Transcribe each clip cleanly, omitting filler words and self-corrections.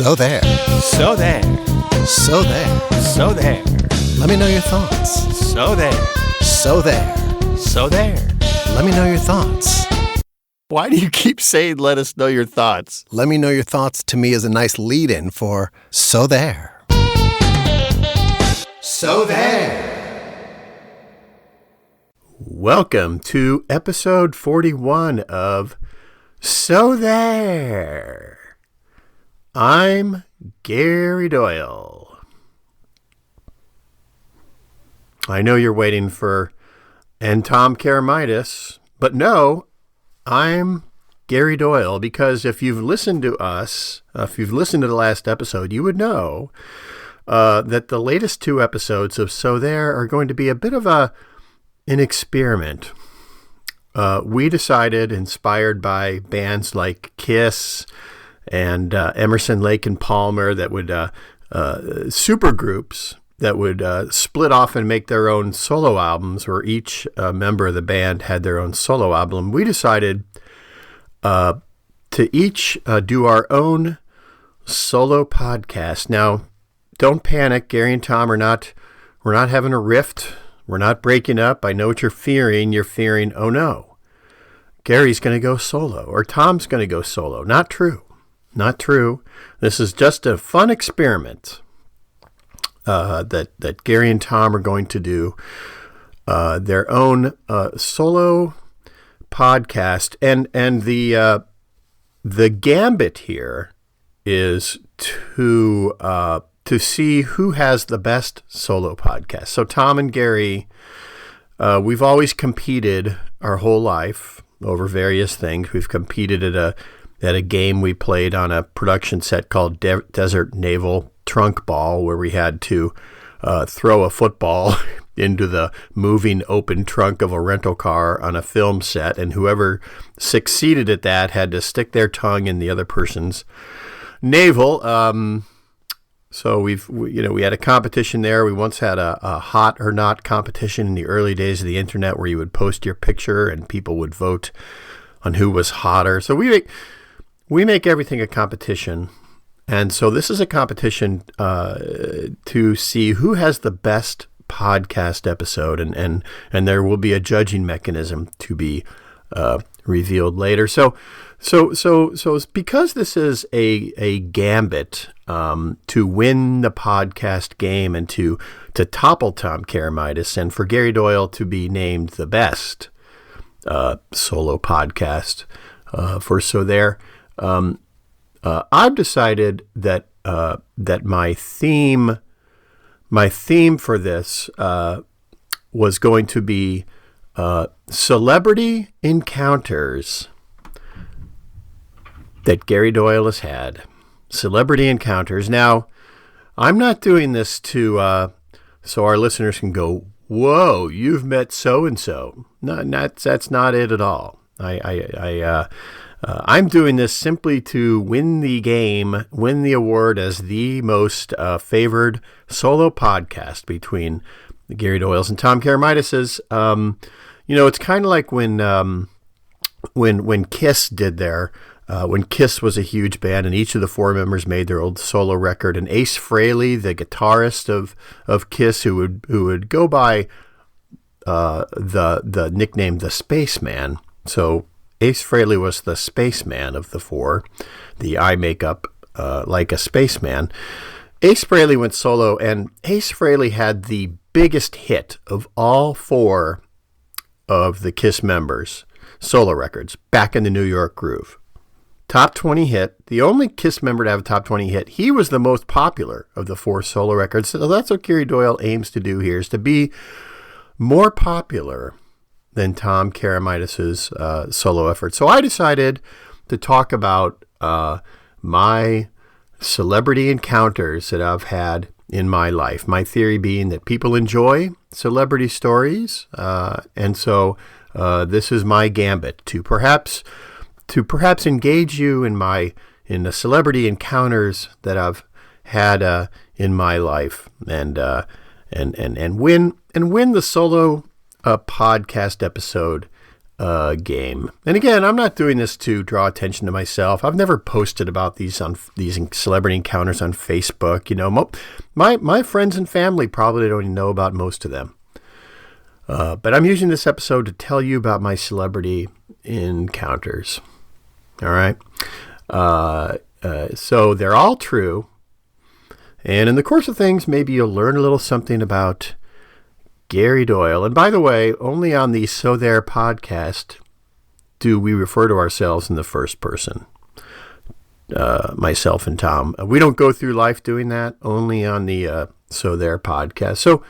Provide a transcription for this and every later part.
So there. So there. So there. So there. Let me know your thoughts. So there. So there. So there. Let me know your thoughts. Why do you keep saying, let us know your thoughts? Let me know your thoughts to me is a nice lead-in for So There. So There. Welcome to episode 41 of So There. I'm Gary Doyle. I know you're waiting for and Tom Karamitis, but no, I'm Gary Doyle, because if you've listened to us, if you've listened to the last episode, you would know that the latest two episodes of So There are going to be a bit of an experiment. We decided, inspired by bands like Kiss and Emerson, Lake and Palmer, that would super groups that would split off and make their own solo albums, where each member of the band had their own solo album. We decided to each do our own solo podcast. Now, don't panic. Gary and Tom we're not having a rift. We're not breaking up. I know what you're fearing. You're fearing, oh no, Gary's going to go solo or Tom's going to go solo. Not true. Not true. This is just a fun experiment that Gary and Tom are going to do their own solo podcast, and the gambit here is to see who has the best solo podcast. So Tom and Gary, we've always competed our whole life over various things. We've competed at a game we played on a production set called Desert Naval Trunk Ball, where we had to throw a football into the moving open trunk of a rental car on a film set, and whoever succeeded at that had to stick their tongue in the other person's navel. So we had a competition there. We once had a hot or not competition in the early days of the internet, where you would post your picture and people would vote on who was hotter. So we make everything a competition. And so this is a competition to see who has the best podcast episode, and there will be a judging mechanism to be revealed later. So because this is a gambit to win the podcast game and to topple Tom Karamitis, and for Gary Doyle to be named the best solo podcast for So There, I've decided that my theme for this was going to be celebrity encounters that Gary Doyle has had. Celebrity encounters. Now, I'm not doing this to so our listeners can go, "Whoa, you've met so and so." No, that's not it at all. I'm doing this simply to win the game, win the award as the most favored solo podcast between the Gary Doyles and Tom Karamitis's. It's kind of like when Kiss did their, when Kiss was a huge band and each of the four members made their old solo record, and Ace Frehley, the guitarist of Kiss, who would go by the nickname the Spaceman. So Ace Frehley was the spaceman of the four, the eye makeup like a spaceman. Ace Frehley went solo, and Ace Frehley had the biggest hit of all four of the Kiss members' solo records, Back in the New York Groove. Top 20 hit, the only Kiss member to have a top 20 hit. He was the most popular of the four solo records. So that's what Gary Doyle aims to do here, is to be more popular than Tom Karamitis's solo effort. So I decided to talk about my celebrity encounters that I've had in my life. My theory being that people enjoy celebrity stories, and so this is my gambit to perhaps engage you in the celebrity encounters that I've had in my life, and win the solo podcast episode game. And again, I'm not doing this to draw attention to myself. I've never posted about these celebrity encounters on Facebook. You know, my friends and family probably don't even know about most of them. But I'm using this episode to tell you about my celebrity encounters. All right. So they're all true. And in the course of things, maybe you'll learn a little something about Gary Doyle. And by the way, only on the So There podcast do we refer to ourselves in the first person. Myself and Tom. We don't go through life doing that, only on the So There podcast. So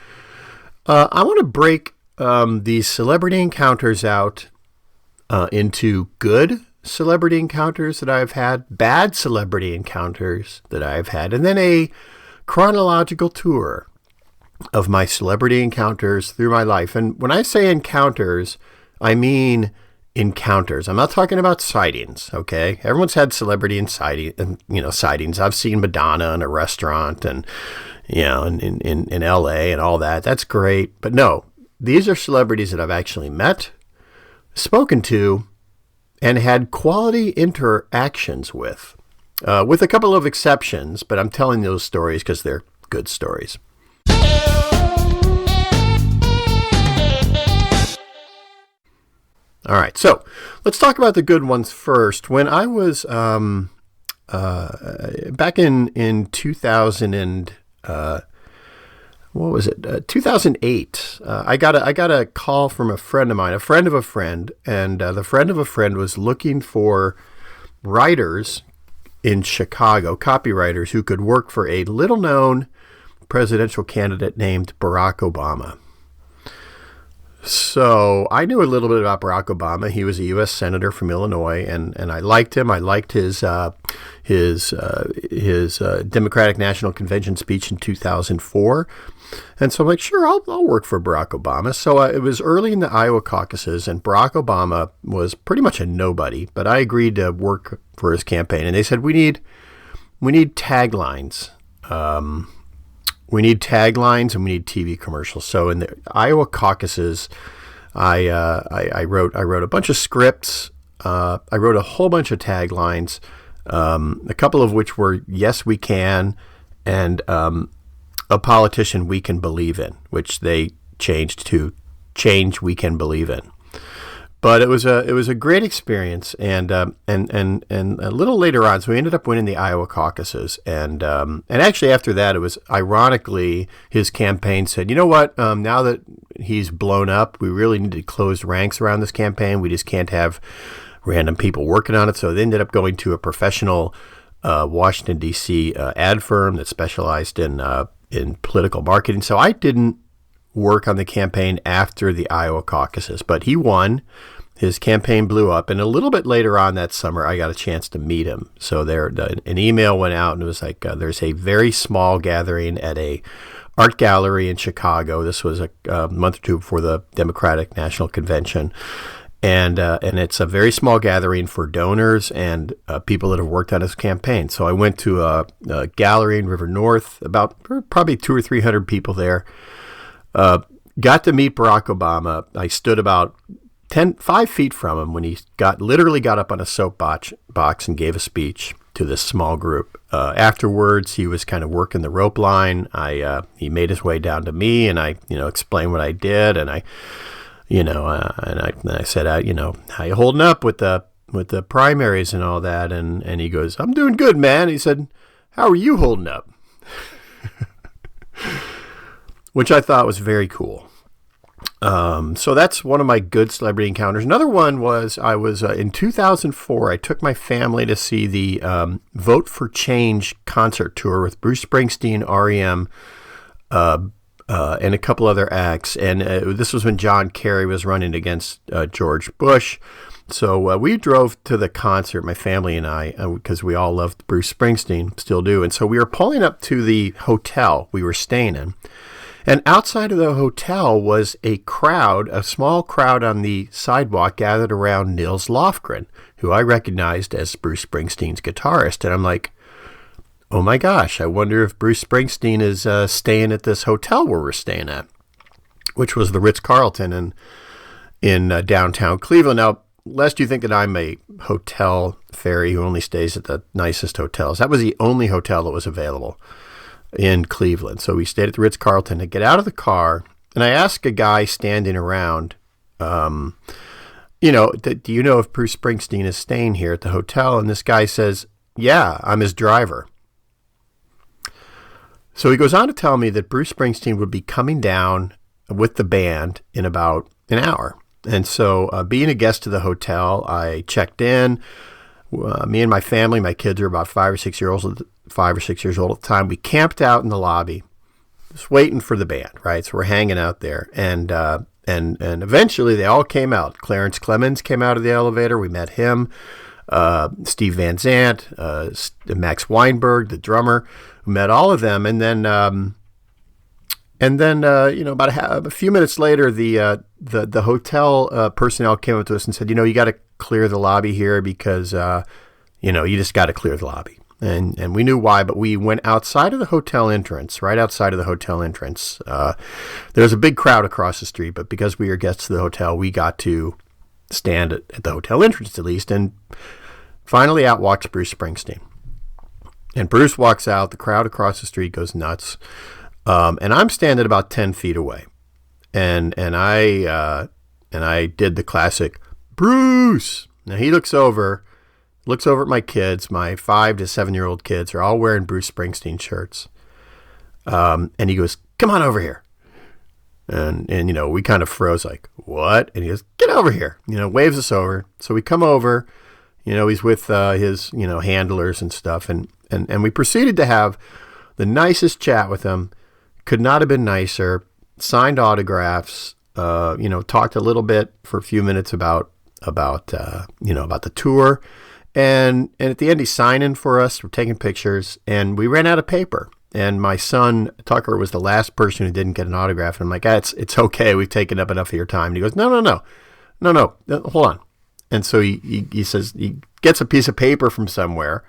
I want to break these celebrity encounters out into good celebrity encounters that I've had, bad celebrity encounters that I've had, and then a chronological tour of my celebrity encounters through my life. And when I say encounters, I mean encounters. I'm not talking about sightings, okay? Everyone's had celebrity sightings. I've seen Madonna in a restaurant and, you know, in LA and all that. That's great. But no, these are celebrities that I've actually met, spoken to, and had quality interactions with a couple of exceptions, but I'm telling those stories because they're good stories. All right, so let's talk about the good ones first. When I was back in 2000 and 2008. I got a call from a friend of mine, a friend of a friend, and the friend of a friend was looking for writers in Chicago, copywriters who could work for a little-known presidential candidate named Barack Obama. So I knew a little bit about Barack Obama. He was a U.S. Senator from Illinois, and I liked him. I liked his Democratic National Convention speech in 2004. And so I'm like, sure, I'll work for Barack Obama. So it was early in the Iowa caucuses, and Barack Obama was pretty much a nobody, but I agreed to work for his campaign. And they said, we need taglines. We need taglines and we need TV commercials. So in the Iowa caucuses, I wrote a bunch of scripts. I wrote a whole bunch of taglines, a couple of which were "Yes, we can," and "A politician we can believe in," which they changed to "Change we can believe in." But it was a great experience, and a little later on, so we ended up winning the Iowa caucuses, and actually after that, it was ironically his campaign said, you know what, now that he's blown up, we really need to close ranks around this campaign. We just can't have random people working on it. So they ended up going to a professional Washington D.C. Ad firm that specialized in political marketing. So I didn't work on the campaign after the Iowa caucuses, but he won. His campaign blew up, and a little bit later on that summer, I got a chance to meet him. So an email went out, and it was like, there's a very small gathering at a art gallery in Chicago. This was a month or two before the Democratic National Convention, and it's a very small gathering for donors and people that have worked on his campaign. So I went to a gallery in River North, about probably 200 or 300 people there. Got to meet Barack Obama. I stood about 5 feet from him when he literally got up on a soapbox and gave a speech to this small group. Afterwards, he was kind of working the rope line. He made his way down to me, and I, explained what I did, and I said, how you holding up with the primaries and all that? And he goes, I'm doing good, man. He said, how are you holding up? Which I thought was very cool. So that's one of my good celebrity encounters. Another one was I was in 2004. I took my family to see the Vote for Change concert tour with Bruce Springsteen, REM, and a couple other acts. And this was when John Kerry was running against George Bush. So we drove to the concert, my family and I, because we all loved Bruce Springsteen, still do. And so we were pulling up to the hotel we were staying in. And outside of the hotel was a small crowd on the sidewalk gathered around Nils Lofgren, who I recognized as Bruce Springsteen's guitarist. And I'm like, oh my gosh, I wonder if Bruce Springsteen is staying at this hotel where we're staying at, which was the Ritz-Carlton. downtown Cleveland. Now, lest you think that I'm a hotel fairy who only stays at the nicest hotels, that was the only hotel that was available in Cleveland. So we stayed at the Ritz-Carlton. To get out of the car, and I asked a guy standing around, do you know if Bruce Springsteen is staying here at the hotel? And this guy says, yeah, I'm his driver. So he goes on to tell me that Bruce Springsteen would be coming down with the band in about an hour. And so being a guest of the hotel, I checked in. Me and my family, my kids are about 5 or 6 years old at the time. We camped out in the lobby, just waiting for the band, right? So we're hanging out there. And eventually they all came out. Clarence Clemens came out of the elevator. We met him. Steve Van Zandt, Max Weinberg, the drummer. We met all of them, and then about a few minutes later, the hotel personnel came up to us and said, you got to clear the lobby here because you just got to clear the lobby, and we knew why, but we went outside of the hotel entrance, right outside of the hotel entrance. There was a big crowd across the street, but because we were guests of the hotel, we got to stand at the hotel entrance at least, and finally out walks Bruce Springsteen. And Bruce walks out, the crowd across the street goes nuts. And I'm standing about 10 feet away. And I did the classic, Bruce. Now he looks over at my kids. My 5 to 7-year-old kids are all wearing Bruce Springsteen shirts. And he goes, come on over here. And we kind of froze like, what? And he goes, get over here. Waves us over. So we come over. He's with his, handlers and stuff. And we proceeded to have the nicest chat with him. Could not have been nicer. Signed autographs. Talked a little bit for a few minutes about the tour. And at the end, he's signing for us. We're taking pictures. And we ran out of paper. And my son, Tucker, was the last person who didn't get an autograph. And I'm like, it's okay. We've taken up enough of your time. And he goes, no, hold on. And so he says, he gets a piece of paper from somewhere,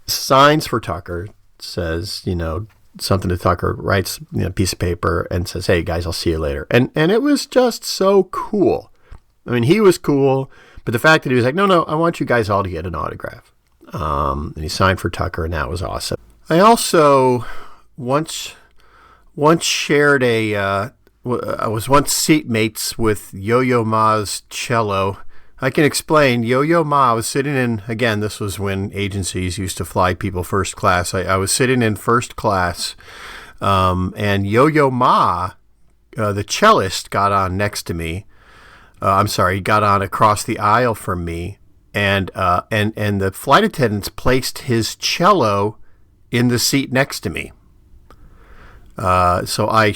signs for Tucker, says, something to Tucker, writes a piece of paper and says, hey guys, I'll see you later. And it was just so cool. I mean, he was cool, but the fact that he was like, no, I want you guys all to get an autograph. And he signed for Tucker, and that was awesome. I also once shared I was once seatmates with Yo-Yo Ma's cello. I can explain. Yo-Yo Ma was sitting in, again, this was when agencies used to fly people first class. I was sitting in first class, and Yo-Yo Ma, the cellist, got on next to me. He got on across the aisle from me, and the flight attendants placed his cello in the seat next to me. So I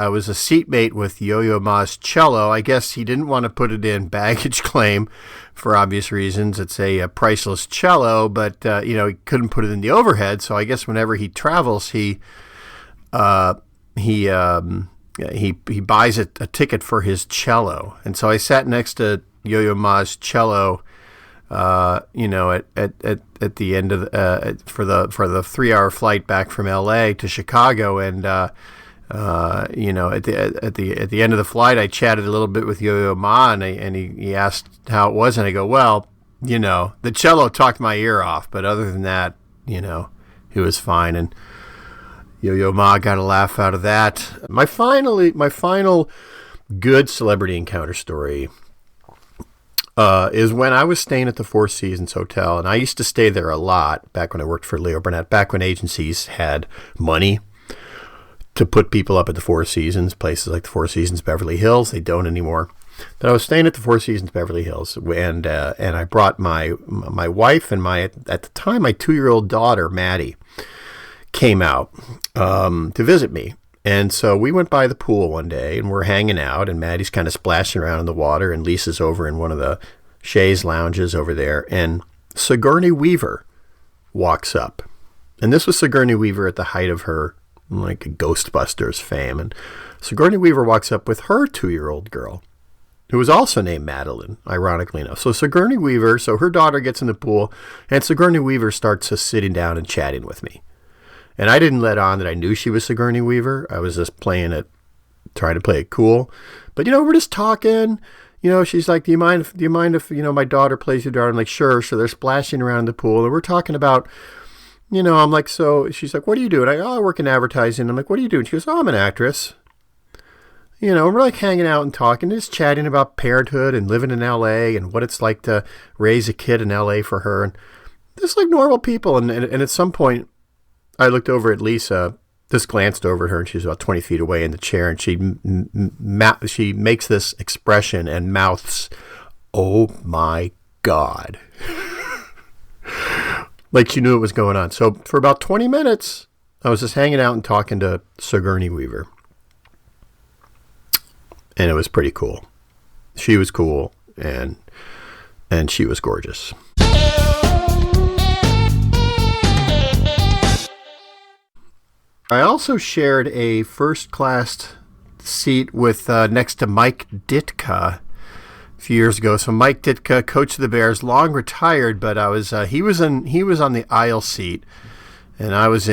was a seatmate with Yo-Yo Ma's cello. I guess he didn't want to put it in baggage claim for obvious reasons. It's a priceless cello, but, he couldn't put it in the overhead. So I guess whenever he travels, he buys a ticket for his cello. And so I sat next to Yo-Yo Ma's cello, at the end of for the 3-hour flight back from L.A. to Chicago, and at the end of the flight, I chatted a little bit with Yo-Yo Ma, and he asked how it was, and I go, well, the cello talked my ear off, but other than that, it was fine, and Yo-Yo Ma got a laugh out of that. My final good celebrity encounter story is when I was staying at the Four Seasons Hotel, and I used to stay there a lot back when I worked for Leo Burnett, back when agencies had money to put people up at the Four Seasons, places like the Four Seasons Beverly Hills. They don't anymore. But I was staying at the Four Seasons Beverly Hills, and I brought my wife and at the time, my 2-year-old daughter, Maddie, came out to visit me. And so we went by the pool one day, and we're hanging out, and Maddie's kind of splashing around in the water, and Lisa's over in one of the chaise lounges over there, and Sigourney Weaver walks up. And this was Sigourney Weaver at the height of her, like, Ghostbusters fame. And Sigourney Weaver walks up with her 2-year-old girl, who was also named Madeline, ironically enough. So her daughter gets in the pool, and Sigourney Weaver starts just sitting down and chatting with me. And I didn't let on that I knew she was Sigourney Weaver. I was just playing it trying to play it cool. But, we're just talking. She's like, do you mind if, my daughter plays your daughter? I'm like, sure. So they're splashing around the pool. And we're talking about, I'm like, so she's like, what do you do? And I work in advertising. I'm like, what do you do? And she goes, I'm an actress. We're like hanging out and talking, just chatting about parenthood and living in LA and what it's like to raise a kid in LA for her. And just like normal people. And at some point, I looked over at Lisa, just glanced over at her, and she's about 20 feet away in the chair. And she makes this expression and mouths, "Oh my God." Like she knew what was going on. So for about 20 minutes, I was just hanging out and talking to Sigourney Weaver. And it was pretty cool. She was cool, and she was gorgeous. I also shared a first-class seat with next to Mike Ditka a few years ago. So Mike Ditka, coach of the Bears, long retired, but he was on the aisle seat, and I was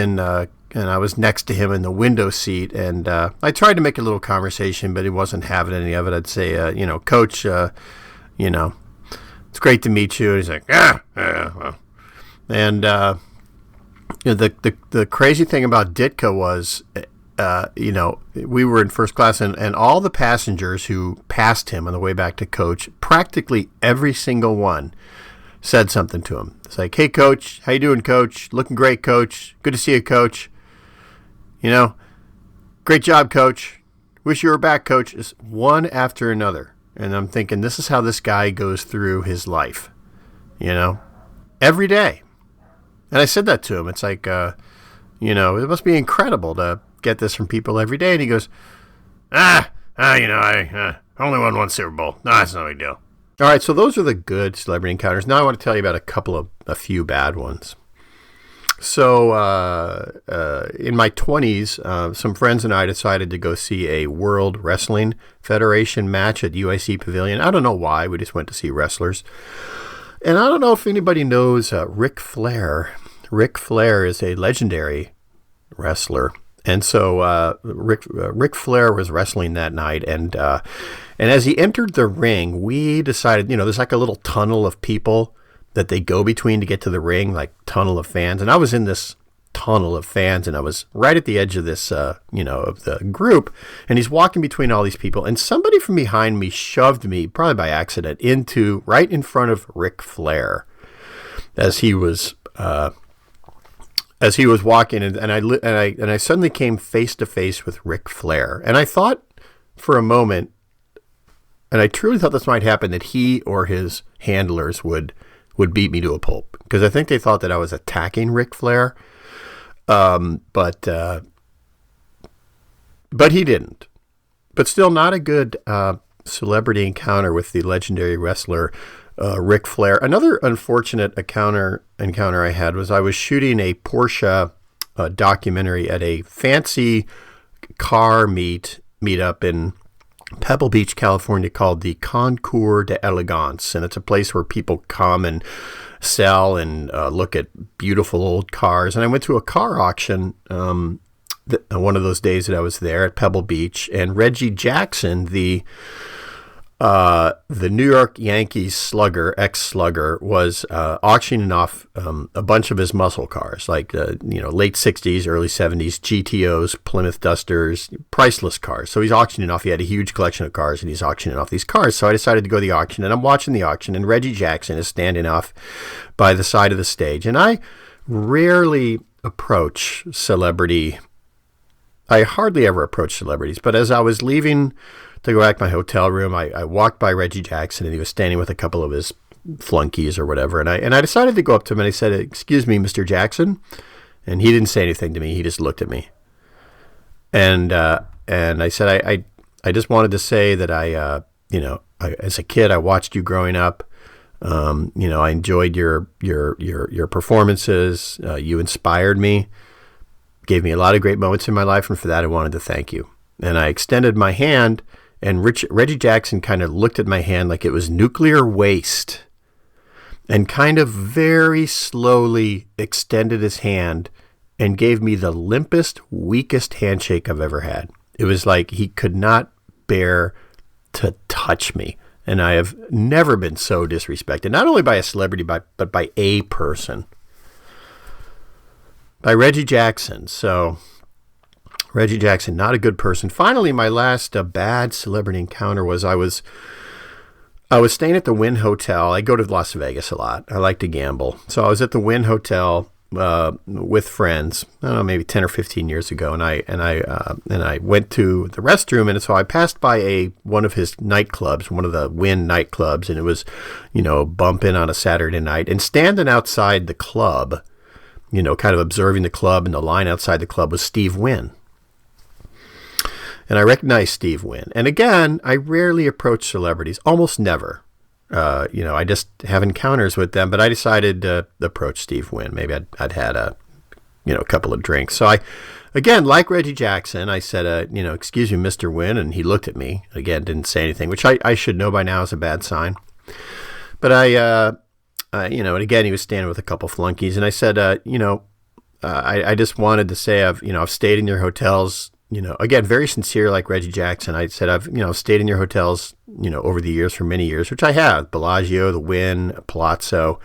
next to him in the window seat, and I tried to make a little conversation, but he wasn't having any of it. I'd say, Coach, it's great to meet you. And he's like, well. And the crazy thing about Ditka was, we were in first class, and all the passengers who passed him on the way back to Coach, practically every single one said something to him. It's like, hey, Coach, how you doing, Coach? Looking great, Coach. Good to see you, Coach. Great job, Coach. Wish you were back, Coach. It's one after another. And I'm thinking, this is how this guy goes through his life, every day. And I said that to him. It's like, it must be incredible to get this from people every day. And he goes, I only won one Super Bowl. No, that's no big deal. All right, so those are the good celebrity encounters. Now I want to tell you about a few bad ones. So in my 20s, some friends and I decided to go see a World Wrestling Federation match at UIC Pavilion. I don't know why. We just went to see wrestlers. And I don't know if anybody knows Ric Flair. Ric Flair is a legendary wrestler. And so Ric Flair was wrestling that night. And as he entered the ring, we decided, there's like a little tunnel of people that they go between to get to the ring, like tunnel of fans. And I was in this tunnel of fans, and I was right at the edge of this, of the group. And he's walking between all these people, and somebody from behind me shoved me, probably by accident, into right in front of Ric Flair as he was walking, and I suddenly came face to face with Ric Flair, and I thought for a moment, and I truly thought this might happen, that he or his handlers would beat me to a pulp, because I think they thought that I was attacking Ric Flair, but he didn't. But still, not a good celebrity encounter with the legendary wrestler Ric Flair. Another unfortunate encounter I had was I was shooting a Porsche documentary at a fancy car meetup in Pebble Beach, California, called the Concours d'Elegance, and it's a place where people come and sell and look at beautiful old cars. And I went to a car auction one of those days that I was there at Pebble Beach, and Reggie Jackson, the New York Yankees slugger, ex-slugger, was auctioning off a bunch of his muscle cars, like late 60s, early 70s GTOs, Plymouth Dusters, priceless cars. So he's auctioning off. He had a huge collection of cars, and he's auctioning off these cars. So I decided to go to the auction, and I'm watching the auction, and Reggie Jackson is standing off by the side of the stage. And I rarely approach celebrity. I hardly ever approach celebrities, but as I was leaving to go back to my hotel room, I walked by Reggie Jackson, and he was standing with a couple of his flunkies or whatever. And I decided to go up to him, and I said, "Excuse me, Mr. Jackson." And he didn't say anything to me. He just looked at me. And I said, I just wanted to say that as a kid, I watched you growing up. I enjoyed your performances. You inspired me, gave me a lot of great moments in my life. And for that, I wanted to thank you. And I extended my hand, and Reggie Jackson kind of looked at my hand like it was nuclear waste, and kind of very slowly extended his hand and gave me the limpest, weakest handshake I've ever had. It was like he could not bear to touch me. And I have never been so disrespected, not only by a celebrity, but by a person. By Reggie Jackson. So, Reggie Jackson, not a good person. Finally, my last bad celebrity encounter was I was staying at the Wynn Hotel. I go to Las Vegas a lot. I like to gamble. So I was at the Wynn Hotel with friends, I don't know, maybe 10 or 15 years ago, and I went to the restroom, and so I passed by one of his nightclubs, one of the Wynn nightclubs, and it was, bumping on a Saturday night, and standing outside the club, kind of observing the club, and the line outside the club was Steve Wynn. And I recognized Steve Wynn. And again, I rarely approach celebrities, almost never. I just have encounters with them, but I decided to approach Steve Wynn. Maybe I'd had a couple of drinks. So I, again, like Reggie Jackson, I said, excuse me, Mr. Wynn. And he looked at me, again, didn't say anything, which I should know by now is a bad sign. But and again, he was standing with a couple flunkies. And I said, I just wanted to say I've stayed in your hotels. Again, very sincere, like Reggie Jackson. I said, I've, stayed in your hotels, over the years for many years, which I have, Bellagio, the Wynn, Palazzo.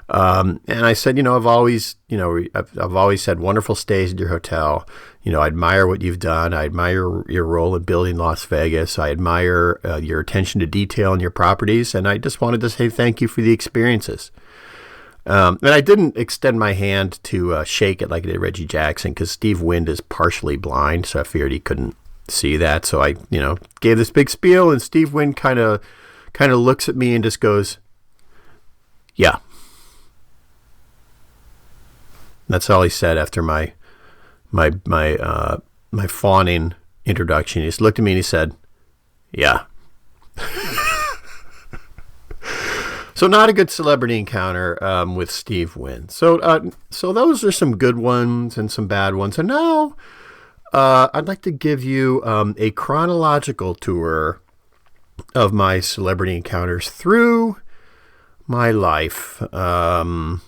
And I said, I've always had wonderful stays at your hotel. I admire what you've done. I admire your role in building Las Vegas. I admire your attention to detail in your properties. And I just wanted to say thank you for the experiences. And I didn't extend my hand to shake it like I did Reggie Jackson, because Steve Wynn is partially blind, so I figured he couldn't see that. So I, gave this big spiel, and Steve Wynn kind of looks at me and just goes, "Yeah." That's all he said after my fawning introduction. He just looked at me and he said, "Yeah." So not a good celebrity encounter with Steve Wynn. So those are some good ones and some bad ones. And now I'd like to give you a chronological tour of my celebrity encounters through my life. Some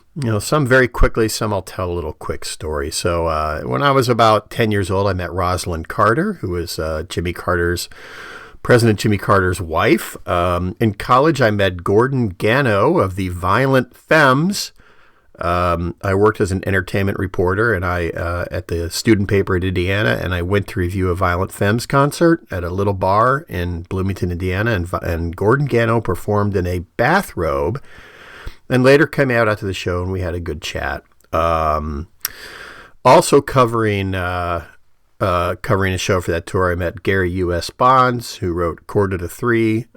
very quickly, some I'll tell a little quick story. So when I was about 10 years old, I met Rosalind Carter, who was President Jimmy Carter's wife. In college, I met Gordon Gano of the Violent Femmes. I worked as an entertainment reporter and at the student paper in Indiana, and I went to review a Violent Femmes concert at a little bar in Bloomington, Indiana, and Gordon Gano performed in a bathrobe and later came out after the show, and we had a good chat. Also covering a show for that tour, I met Gary U.S. Bonds, who wrote Quarter to Three.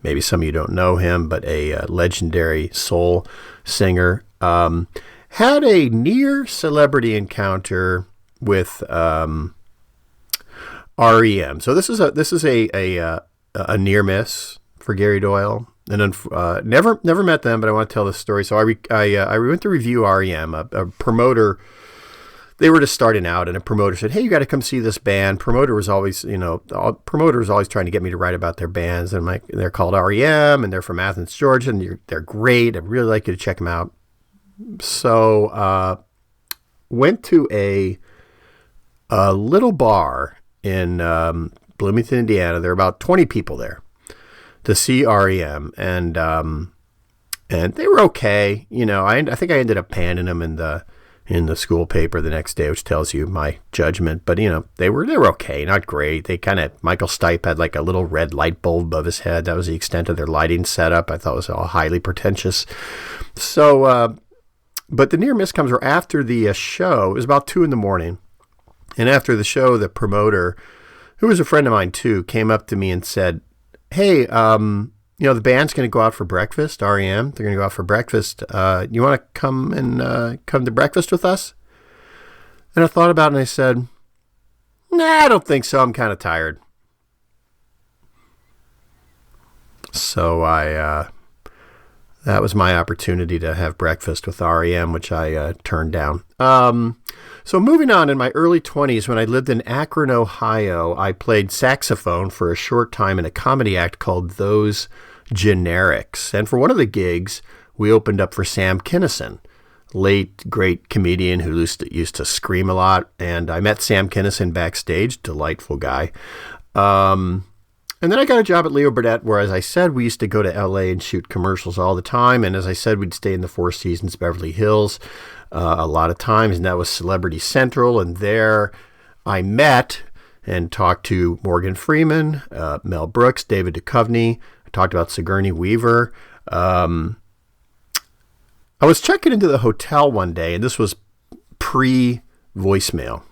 Maybe some of you don't know him, but a legendary soul singer. Had a near celebrity encounter with REM. So this is a near miss for Gary Doyle, and never met them, but I want to tell this story. So I went to review REM. A promoter. They were just starting out, and a promoter said, "Hey, you got to come see this band." Promoter was always trying to get me to write about their bands. And I'm like, they're called REM, and they're from Athens, Georgia, and they're great. I'd really like you to check them out. So, went to a little bar in Bloomington, Indiana. There were about 20 people there to see REM, and they were okay. I think I ended up panning them in the school paper the next day, which tells you my judgment. But, they were okay, not great. They Michael Stipe had like a little red light bulb above his head. That was the extent of their lighting setup. I thought it was all highly pretentious. So, but the near miss comes after the show. It was about 2 a.m. And after the show, the promoter, who was a friend of mine too, came up to me and said, "Hey, the band's going to go out for breakfast, REM. They're going to go out for breakfast. You want to come to breakfast with us?" And I thought about it, and I said, "Nah, I don't think so. I'm kind of tired." So that was my opportunity to have breakfast with REM, which I turned down. So moving on, in my early 20s, when I lived in Akron, Ohio, I played saxophone for a short time in a comedy act called Those Generics. And for one of the gigs, we opened up for Sam Kinison, late great comedian who used to scream a lot. And I met Sam Kinison backstage, delightful guy. And then I got a job at Leo Burnett, where, as I said, we used to go to L.A. and shoot commercials all the time. And as I said, we'd stay in the Four Seasons Beverly Hills a lot of times, and that was Celebrity Central. And there I met and talked to Morgan Freeman, Mel Brooks, David Duchovny. I talked about Sigourney Weaver. I was checking into the hotel one day, and this was pre-voicemail.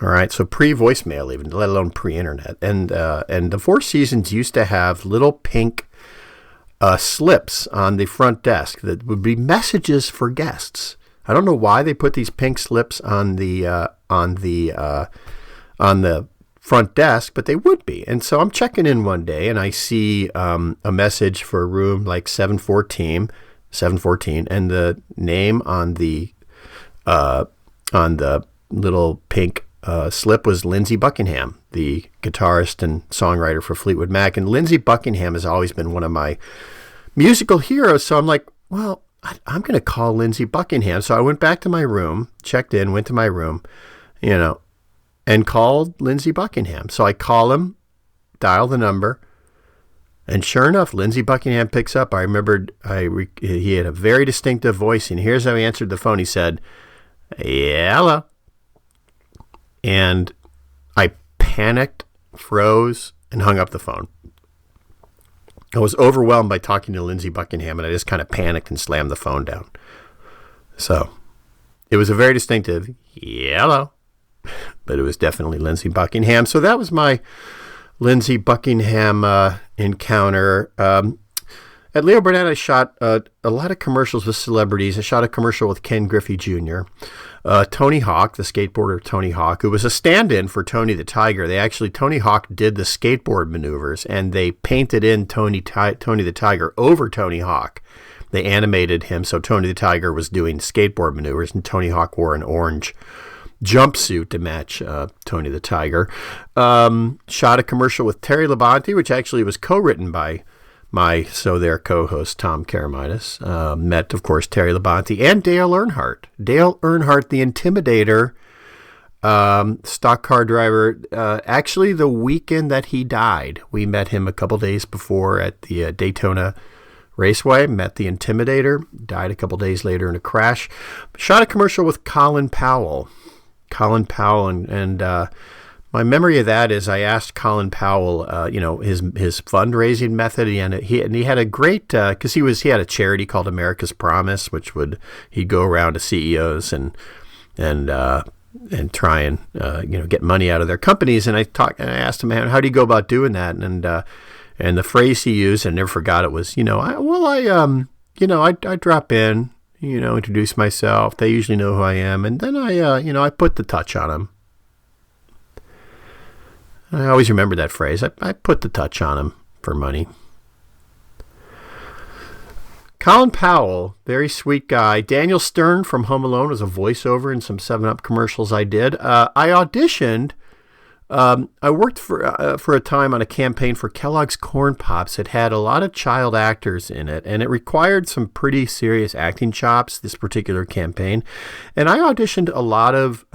All right, so pre-voicemail even, let alone pre-internet. And the Four Seasons used to have little pink slips on the front desk that would be messages for guests. I don't know why they put these pink slips on the front desk, but they would be. And so I'm checking in one day, and I see a message for a room like 714, and the name on the little pink slip was Lindsey Buckingham, the guitarist and songwriter for Fleetwood Mac. And Lindsey Buckingham has always been one of my musical heroes. So I'm like, well, I'm going to call Lindsey Buckingham. So I went back to my room, checked in, went to my room, and called Lindsey Buckingham. So I call him, dial the number, and sure enough, Lindsey Buckingham picks up. I remembered he had a very distinctive voice, and here's how he answered the phone. He said, "Yeah, hello." And I panicked, froze, and hung up the phone. I was overwhelmed by talking to Lindsey Buckingham, and I just kind of panicked and slammed the phone down. So it was a very distinctive, "Yeah, hello," but it was definitely Lindsey Buckingham. So that was my Lindsey Buckingham encounter. At Leo Burnett, I shot a lot of commercials with celebrities. I shot a commercial with Ken Griffey Jr., Tony Hawk, the skateboarder Tony Hawk, who was a stand-in for Tony the Tiger. Tony Hawk did the skateboard maneuvers, and they painted in Tony the Tiger over Tony Hawk. They animated him, so Tony the Tiger was doing skateboard maneuvers, and Tony Hawk wore an orange jumpsuit to match Tony the Tiger. Shot a commercial with Terry Labonte, which actually was co-written by my co-host Tom Karamitis. Met, of course, Terry Labonte and Dale Earnhardt. Dale Earnhardt, the Intimidator, stock car driver. Actually, the weekend that he died, we met him a couple days before at the Daytona Raceway. Met the Intimidator. Died a couple days later in a crash. Shot a commercial with Colin Powell. And my memory of that is I asked Colin Powell, his fundraising method, and he had a great because he had a charity called America's Promise, which he'd go around to CEOs and try and get money out of their companies. And I asked him, man, how do you go about doing that? And the phrase he used, and I never forgot it, was, I drop in, introduce myself. They usually know who I am, and then I put the touch on them. I always remember that phrase. I put the touch on him for money. Colin Powell, very sweet guy. Daniel Stern from Home Alone was a voiceover in some 7-Up commercials I did. I auditioned. I worked for a time on a campaign for Kellogg's Corn Pops. It had a lot of child actors in it, and it required some pretty serious acting chops, this particular campaign. And I auditioned a lot of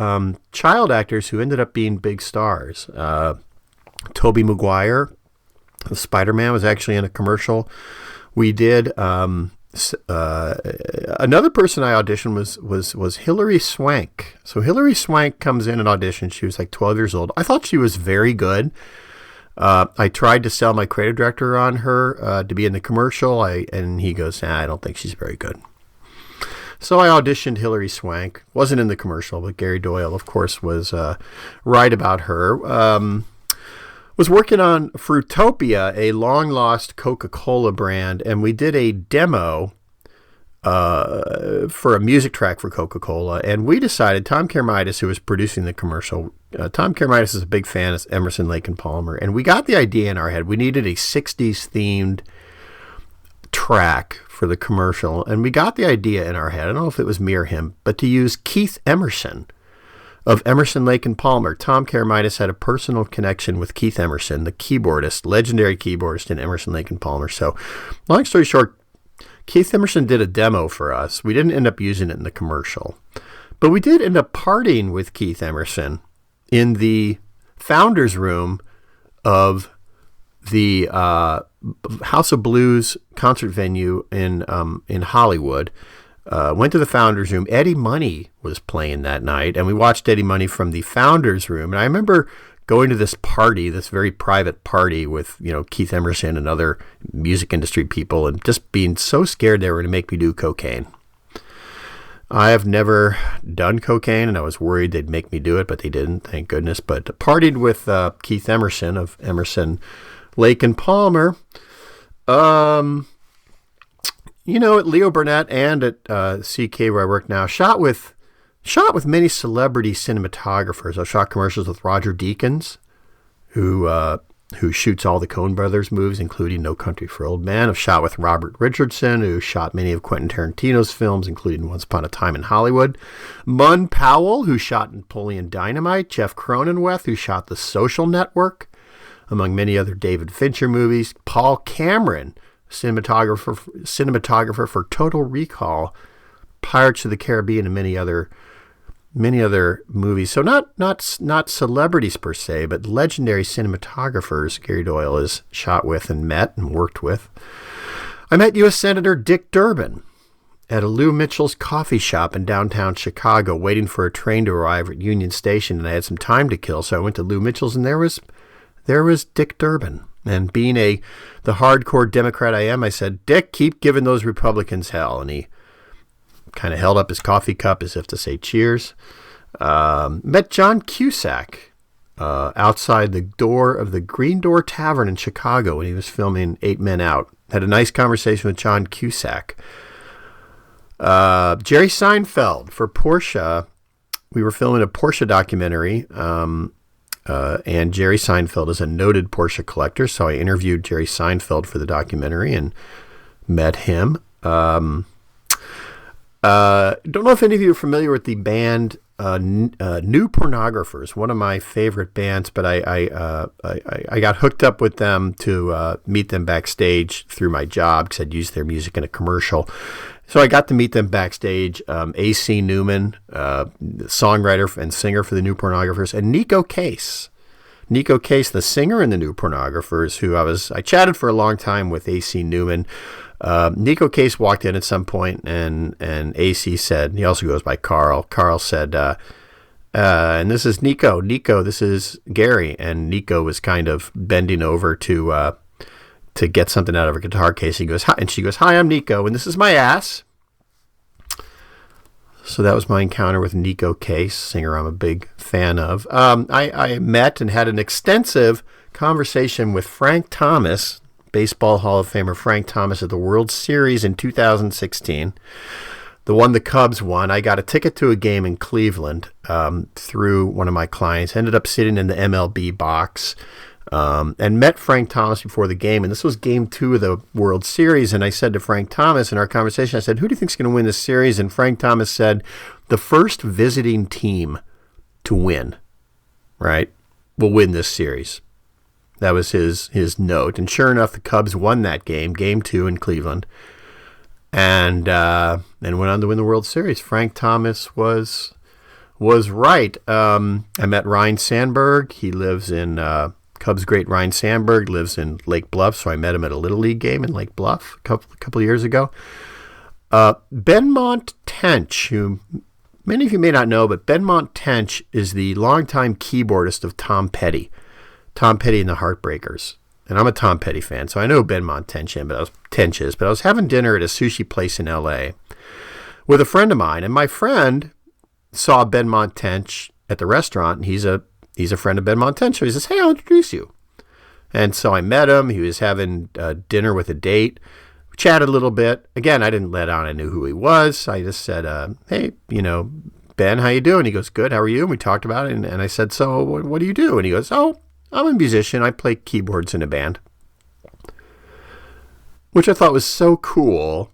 child actors who ended up being big stars. Tobey Maguire, Spider-Man, was actually in a commercial we did. Another person I auditioned was Hilary Swank. So Hilary Swank comes in and auditions. She was like 12 years old. I thought she was very good. I tried to sell my creative director on her to be in the commercial, and he goes, I don't think she's very good. So I auditioned Hilary Swank. Wasn't in the commercial, but Gary Doyle, of course, was right about her. Was working on Fruitopia, a long-lost Coca-Cola brand, and we did a demo for a music track for Coca-Cola, and we decided, Tom Karamitis, who was producing the commercial, Tom Karamitis is a big fan of Emerson, Lake and Palmer, and we got the idea in our head. We needed a 60s-themed track for the commercial, and we got the idea in our head. I don't know if it was me or him, but to use Keith Emerson of Emerson, Lake and Palmer. Tom Karamitis had a personal connection with Keith Emerson, the keyboardist, legendary keyboardist in Emerson, Lake and Palmer. So, long story short, Keith Emerson did a demo for us. We didn't end up using it in the commercial, but we did end up partying with Keith Emerson in the founders room of the House of Blues concert venue in Hollywood. Went to the founders room. Eddie Money was playing that night, and we watched Eddie Money from the founders room. And I remember going to this party, this very private party with, Keith Emerson and other music industry people, and just being so scared they were going to make me do cocaine. I have never done cocaine, and I was worried they'd make me do it, but they didn't, thank goodness. But partied with Keith Emerson of Emerson, Lake and Palmer. At Leo Burnett and at CK where I work now, shot with many celebrity cinematographers. I've shot commercials with Roger Deakins, who shoots all the Coen Brothers movies, including No Country for Old Men. I've shot with Robert Richardson, who shot many of Quentin Tarantino's films, including Once Upon a Time in Hollywood. Mun Powell, who shot Napoleon Dynamite. Jeff Cronenweth, who shot The Social Network, among many other David Fincher movies. Paul Cameron, cinematographer for Total Recall, Pirates of the Caribbean, and many other movies. So not celebrities per se, but legendary cinematographers Gary Doyle has shot with and met and worked with. I met U.S. Senator Dick Durbin at a Lou Mitchell's coffee shop in downtown Chicago, waiting for a train to arrive at Union Station, and I had some time to kill, so I went to Lou Mitchell's, and there was Dick Durbin. And being the hardcore Democrat I am, I said, Dick, keep giving those Republicans hell. And he kind of held up his coffee cup as if to say cheers. Met John Cusack outside the door of the Green Door Tavern in Chicago when he was filming 8 Men Out. Had a nice conversation with John Cusack. Jerry Seinfeld for Porsche. We were filming a Porsche documentary, and Jerry Seinfeld is a noted Porsche collector, so I interviewed Jerry Seinfeld for the documentary and met him. Don't know if any of you are familiar with the band New Pornographers, one of my favorite bands, but I got hooked up with them to meet them backstage through my job because I'd used their music in a commercial. So I got to meet them backstage. A.C. Newman, songwriter and singer for the New Pornographers, and Nico Case. Nico Case, the singer in the New Pornographers, who I chatted for a long time with A.C. Newman. Nico Case walked in at some point, and AC said, he also goes by Carl. Carl said, and this is Nico. Nico, this is Gary. And Nico was kind of bending over to get something out of her guitar case. He goes, hi, and she goes, hi, I'm Nico, and this is my ass. So that was my encounter with Nico Case, singer I'm a big fan of. I met and had an extensive conversation with Frank Thomas, Baseball Hall of Famer Frank Thomas, at the World Series in 2016. The one the Cubs won. I got a ticket to a game in Cleveland through one of my clients. Ended up sitting in the MLB box and met Frank Thomas before the game. And this was game 2 of the World Series. And I said to Frank Thomas in our conversation, I said, who do you think is going to win this series? And Frank Thomas said, the first visiting team to win, right, will win this series. That was his note. And sure enough, the Cubs won that game, game 2 in Cleveland, and went on to win the World Series. Frank Thomas was right. I met Ryne Sandberg. He lives in Cubs great Ryne Sandberg lives in Lake Bluff, so I met him at a Little League game in Lake Bluff a couple of years ago. Benmont Tench, who many of you may not know, but Benmont Tench is the longtime keyboardist of Tom Petty. Tom Petty and the Heartbreakers. And I'm a Tom Petty fan, so I know Benmont Tench is, but I was having dinner at a sushi place in L.A. with a friend of mine, and my friend saw Benmont Tench at the restaurant, and he's a friend of Benmont Tench, so he says, hey, I'll introduce you. And so I met him. He was having dinner with a date. We chatted a little bit. Again, I didn't let on I knew who he was. I just said, hey, Ben, how you doing? He goes, good, how are you? And we talked about it, and I said, so what do you do? And he goes, oh, I'm a musician. I play keyboards in a band. Which I thought was so cool.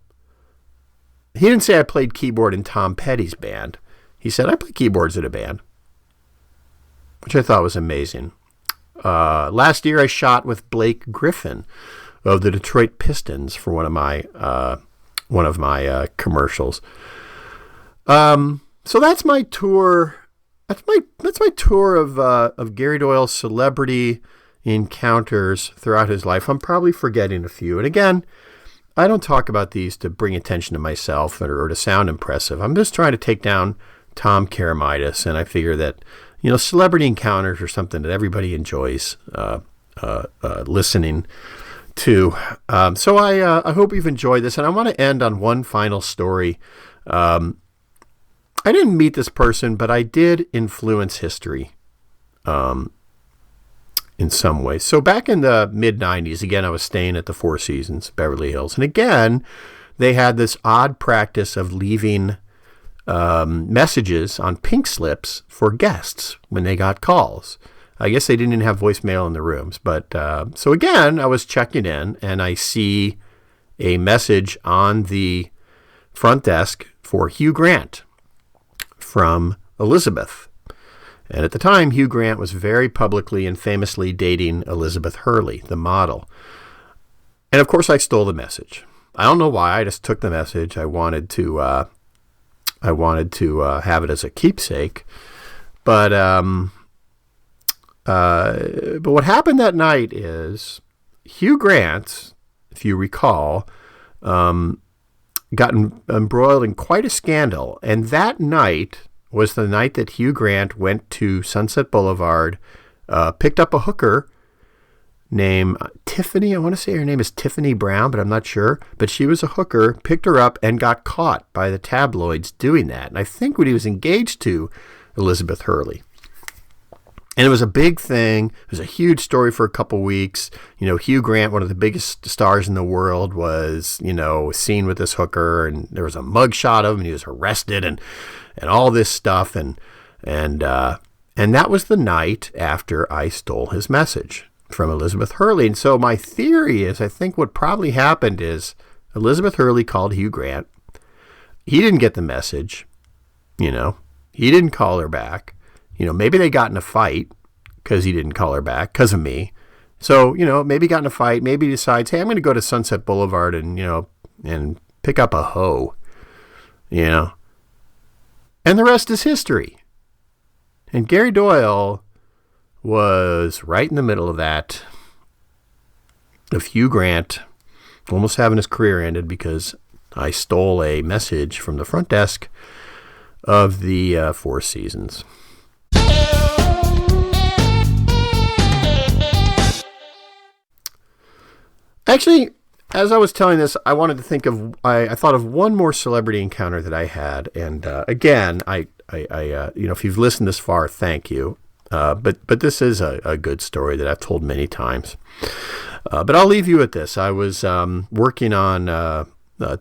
He didn't say I played keyboard in Tom Petty's band. He said, I play keyboards in a band. Which I thought was amazing. Last year I shot with Blake Griffin of the Detroit Pistons for one of commercials. So that's my tour. That's my tour of Gary Doyle's celebrity encounters throughout his life. I'm probably forgetting a few. And again, I don't talk about these to bring attention to myself or to sound impressive. I'm just trying to take down Tom Karamitis, and I figure that, celebrity encounters are something that everybody enjoys listening to. So I hope you've enjoyed this, and I want to end on one final story. I didn't meet this person, but I did influence history in some ways. So back in the mid-'90s, again, I was staying at the Four Seasons, Beverly Hills. And again, they had this odd practice of leaving messages on pink slips for guests when they got calls. I guess they didn't have voicemail in the rooms. But so again, I was checking in, and I see a message on the front desk for Hugh Grant from Elizabeth. And at the time, Hugh Grant was very publicly and famously dating Elizabeth Hurley, the model. And of course, I stole the message. I don't know why. I just took the message. I wanted to have it as a keepsake. But what happened that night is Hugh Grant, if you recall, got embroiled in quite a scandal. And that night was the night that Hugh Grant went to Sunset Boulevard, picked up a hooker named Tiffany. I want to say her name is Tiffany Brown, but I'm not sure. But she was a hooker, picked her up, and got caught by the tabloids doing that. And I think when he was engaged to Elizabeth Hurley. And it was a big thing. It was a huge story for a couple weeks. Hugh Grant, one of the biggest stars in the world, was, seen with this hooker, and there was a mugshot of him, and he was arrested, and all this stuff, and that was the night after I stole his message from Elizabeth Hurley. And so my theory is, I think what probably happened is Elizabeth Hurley called Hugh Grant. He didn't get the message, he didn't call her back. Maybe they got in a fight because he didn't call her back because of me. So, maybe got in a fight. Maybe he decides, hey, I'm going to go to Sunset Boulevard and pick up a hoe, And the rest is history. And Gary Doyle was right in the middle of that, of Hugh Grant almost having his career ended because I stole a message from the front desk of the Four Seasons. Actually, as I was telling this, I wanted to think of, I thought of one more celebrity encounter that I had. And again, I if you've listened this far, thank you. But this is a good story that I've told many times. But I'll leave you with this. I was working on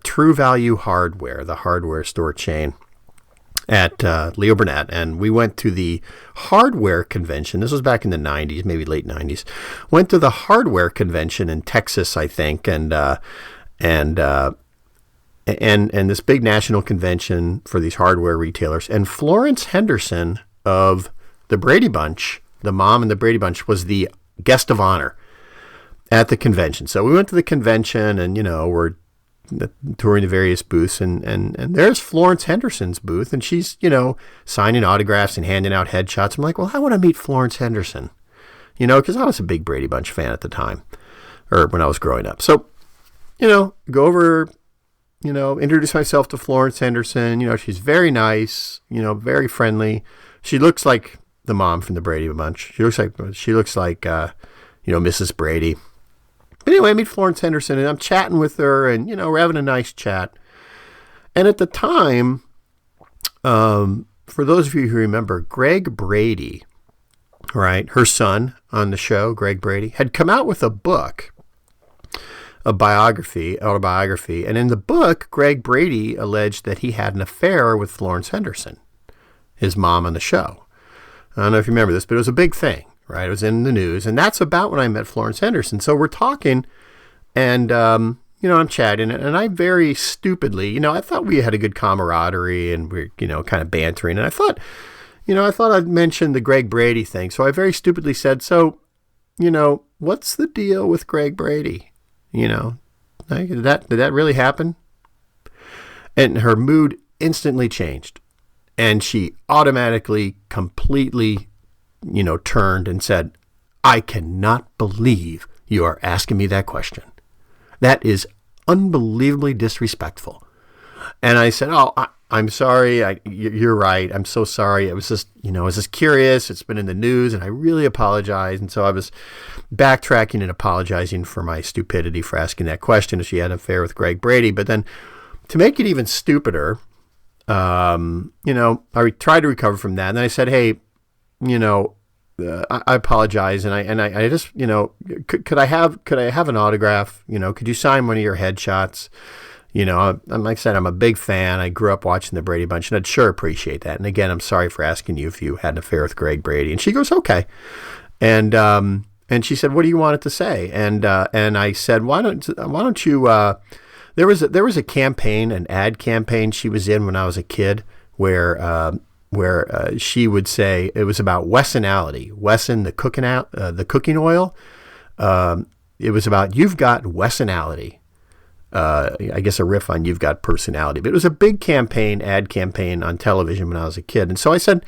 True Value Hardware, the hardware store chain at Leo Burnett, and we went to the hardware convention. This was back in the 90s, maybe late 90s. Went to the hardware convention in Texas, I think, and this big national convention for these hardware retailers. And Florence Henderson of the Brady Bunch, the mom in the Brady Bunch, was the guest of honor at the convention. So we went to the convention, and we're touring the various booths, and there's Florence Henderson's booth, and she's, signing autographs and handing out headshots. I'm like, well, I want to meet Florence Henderson, because I was a big Brady Bunch fan at the time, or when I was growing up. So, go over, introduce myself to Florence Henderson. She's very nice, very friendly. She looks like the mom from the Brady Bunch. She looks like Mrs. Brady. But anyway, I meet Florence Henderson, and I'm chatting with her, and, we're having a nice chat. And at the time, for those of you who remember, Greg Brady, right, her son on the show, Greg Brady, had come out with a book, autobiography. And in the book, Greg Brady alleged that he had an affair with Florence Henderson, his mom on the show. I don't know if you remember this, but it was a big thing. Right, it was in the news, and that's about when I met Florence Henderson. So we're talking, and I'm chatting, and I very stupidly, I thought we had a good camaraderie, and we're, kind of bantering, and I thought I'd mention the Greg Brady thing. So I very stupidly said, so, what's the deal with Greg Brady? Did that really happen? And her mood instantly changed. And she automatically, completely, turned and said, I cannot believe you are asking me that question. That is unbelievably disrespectful. And I said, I'm sorry. You're right. I'm so sorry. I was just curious. It's been in the news and I really apologize. And so I was backtracking and apologizing for my stupidity for asking that question if she had an affair with Greg Brady. But then to make it even stupider, I tried to recover from that. And then I said, hey, I apologize. And I just, could I have an autograph? Could you sign one of your headshots? Like I said, I'm a big fan. I grew up watching the Brady Bunch, and I'd sure appreciate that. And again, I'm sorry for asking you if you had an affair with Greg Brady. And she goes, okay. And she said, what do you want it to say? And I said, why don't you? There was a campaign, an ad campaign she was in when I was a kid, where she would say it was about Wessonality, Wesson the cooking oil. It was about you've got Wessonality. I guess a riff on You've Got Personality. But it was a big ad campaign on television when I was a kid. And so I said,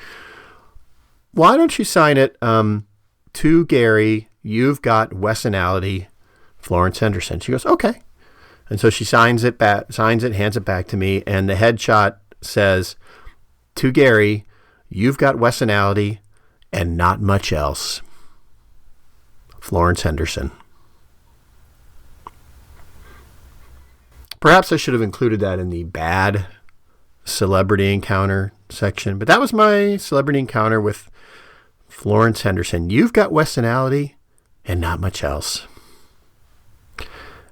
why don't you sign it to Gary, You've Got Wessonality, Florence Henderson. She goes, okay. And so she hands it, hands it back to me, and the headshot says, to Gary, You've Got Wessonality and not much else. Florence Henderson. Perhaps I should have included that in the bad celebrity encounter section, but that was my celebrity encounter with Florence Henderson. You've got Wessonality and not much else.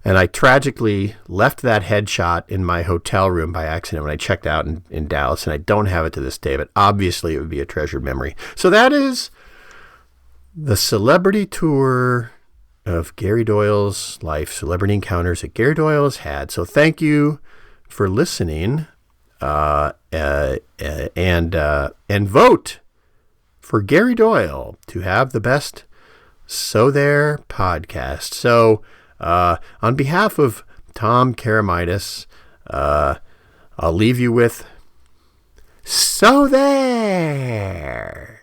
And I tragically left that headshot in my hotel room by accident when I checked out in Dallas, and I don't have it to this day, but obviously it would be a treasured memory. So that is the celebrity tour of Gary Doyle's life, celebrity encounters that Gary Doyle has had. So thank you for listening, and vote for Gary Doyle to have the best So There podcast. So on behalf of Tom Karamitis, I'll leave you with So There.